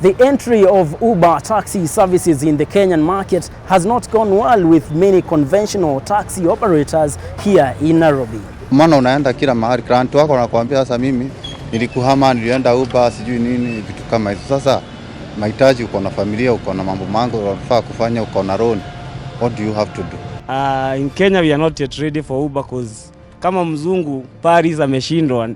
The entry of Uber taxi services in the Kenyan market has not gone well with many conventional taxi operators here in Nairobi. Maana unaenda kila mahali, client wako anakuambia sasa mimi nilikuhama nilienda Uber sijui nini vitu kama hizo. Sasa mahitaji, uko na familia, uko na mambo mango unafaa kufanya, uko na loan. What do you have to do? In Kenya we are not yet ready for Uber because kama mzungu Paris ameshindwa,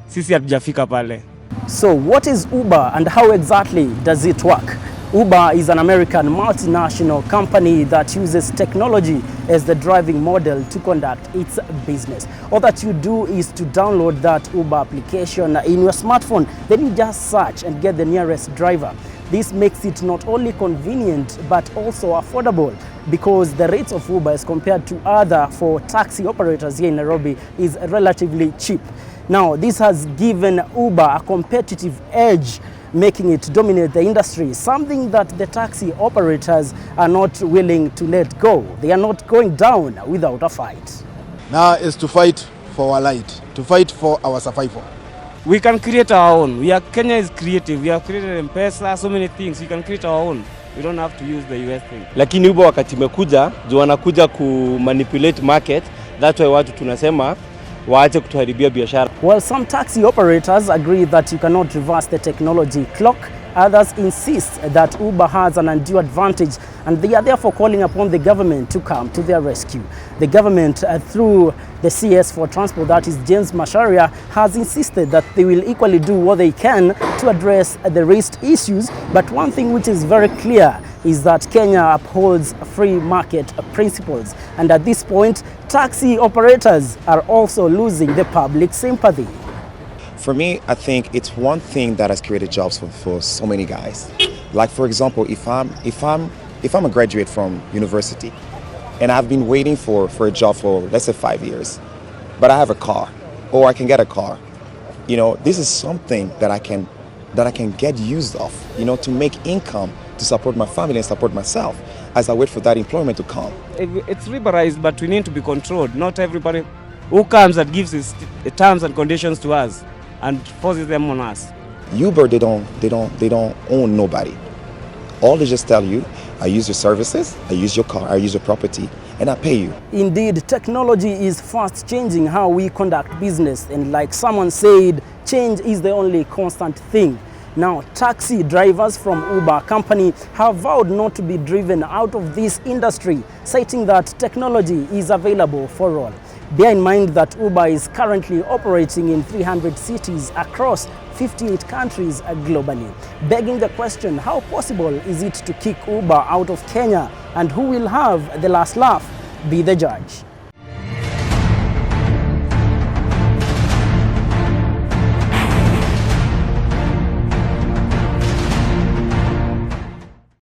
sisi hatujafika pale. So what is Uber and how exactly does it work? Uber is an American multinational company that uses technology as the driving model to conduct its business. All that you do is to download that Uber application in your smartphone, then you just search and get the nearest driver. This makes it not only convenient but also affordable because the rates of Uber as compared to other for taxi operators here in Nairobi is relatively cheap. Now, this has given Uber a competitive edge, making it dominate the industry, something that the taxi operators are not willing to let go. They are not going down without a fight. Now is to fight for our light, to fight for our survival. We can create our own. Kenya is creative. We have created M-Pesa, so many things. We can create our own. We don't have to use the US thing. Lakini Uber wakati imekuja, juu wanakuja ku manipulate market, that's why watu tunasema waache kutuharibia biashara. While some taxi operators agree that you cannot reverse the technology clock, others insist that Uber has an undue advantage and they are therefore calling upon the government to come to their rescue. The government, through the CS for Transport, that is James Macharia, has insisted that they will equally do what they can to address the raised issues. But one thing which is very clear is that Kenya upholds free market principles. And at this point, taxi operators are also losing the public sympathy. For me, I think it's one thing that has created jobs for so many guys. Like for example, if I'm a graduate from university and I've been waiting for a job for let's say 5 years, but I have a car or I can get a car, you know, this is something that I can get used of, you know, to make income to support my family and support myself as I wait for that employment to come. It's liberalized, but we need to be controlled. Not everybody who comes and gives his terms and conditions to us and forces them on us. Uber, they don't own nobody. All they just tell you, I use your services, I use your car, I use your property, and I pay you. Indeed, technology is fast changing how we conduct business, and like someone said, change is the only constant thing. Now, taxi drivers from Uber company have vowed not to be driven out of this industry, citing that technology is available for all. Bear in mind that Uber is currently operating in 300 cities across 58 countries globally. Begging the question, how possible is it to kick Uber out of Kenya, and who will have the last laugh? Be the judge.